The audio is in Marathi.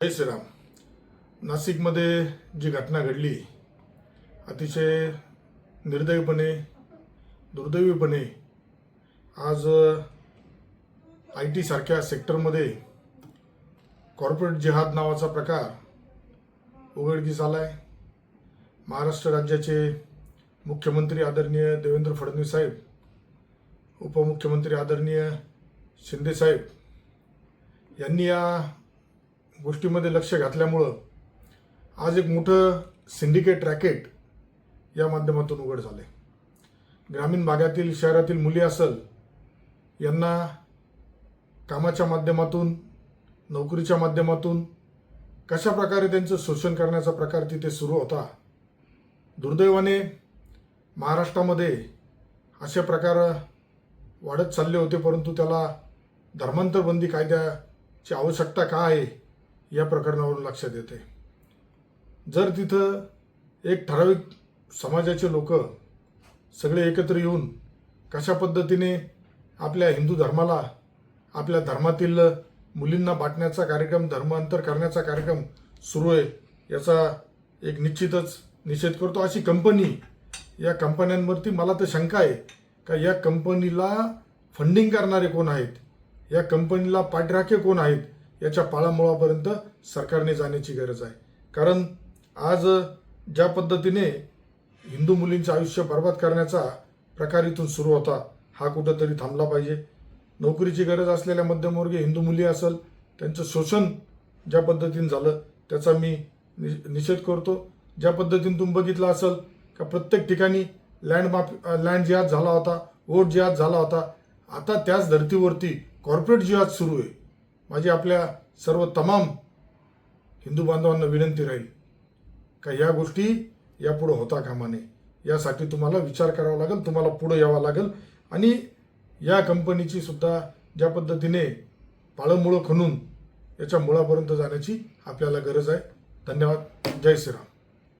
जय श्रीराम. नाशिकमध्ये जी घटना घडली अतिशय निर्दयीपणे दुर्दैवीपणे आज IT सारख्या सेक्टरमध्ये कॉर्पोरेट जिहाद नावाचा प्रकार उघडकीस आलाय. महाराष्ट्र राज्याचे मुख्यमंत्री आदरणीय देवेंद्र फडणवीस साहेब, उपमुख्यमंत्री आदरणीय शिंदे साहेब यांनी या गोष्टीमध्ये लक्ष घातल्यामुळं आज एक मोठं सिंडिकेट रॅकेट या माध्यमातून उघड झाले. ग्रामीण भागातील शहरातील मुली असेल यांना कामाच्या माध्यमातून नोकरीच्या माध्यमातून कशा प्रकारे त्यांचं शोषण करण्याचा प्रकार तिथे सुरू होता. दुर्दैवाने महाराष्ट्रामध्ये असे प्रकार वाढत चालले होते, परंतु त्याला धर्मांतर बंदी कायद्याची आवश्यकता का आहे या प्रकरणावरून लक्षात येते. जर तिथं एक ठराविक समाजाचे लोक सगळे एकत्र येऊन कशा पद्धतीने आपल्या हिंदू धर्माला, आपल्या धर्मातील मुलींना बाटण्याचा कार्यक्रम, धर्मांतर करण्याचा कार्यक्रम सुरू आहे याचा एक निश्चितच निषेध करतो. अशी कंपनी, या कंपन्यांवरती मला तर शंका आहे का या कंपनीला फंडिंग करणारे कोण आहेत, या कंपनीला पाठराखे कोण आहेत याच्या पाळामुळापर्यंत सरकारने जाण्याची गरज आहे. कारण आज ज्या पद्धतीने हिंदू मुलींचे आयुष्य बर्बाद करण्याचा प्रकार इथून सुरू होता हा कुठंतरी थांबला पाहिजे. नोकरीची गरज असलेल्या मध्यमवर्गीय हिंदू मुली असेल त्यांचं शोषण ज्या पद्धतीने झालं त्याचा मी निषेध करतो. ज्या पद्धतीने तुम्ही बघितलं असेल का प्रत्येक ठिकाणी लँड जिहाद झाला होता, वोट जिहाद झाला होता. आता त्याच धर्तीवरती कॉर्पोरेट जिहाद सुरू आहे. माझी आपल्या सर्व तमाम हिंदू बांधवांना विनंती राहील का या गोष्टी यापुढे होता कामा नये. यासाठी तुम्हाला विचार करावा लागेल, तुम्हाला पुढे यावं लागेल आणि या कंपनीची सुद्धा ज्या पद्धतीने पाळंमुळं खणून याच्या मुळापर्यंत जाण्याची आपल्याला गरज आहे. धन्यवाद. जय श्रीराम.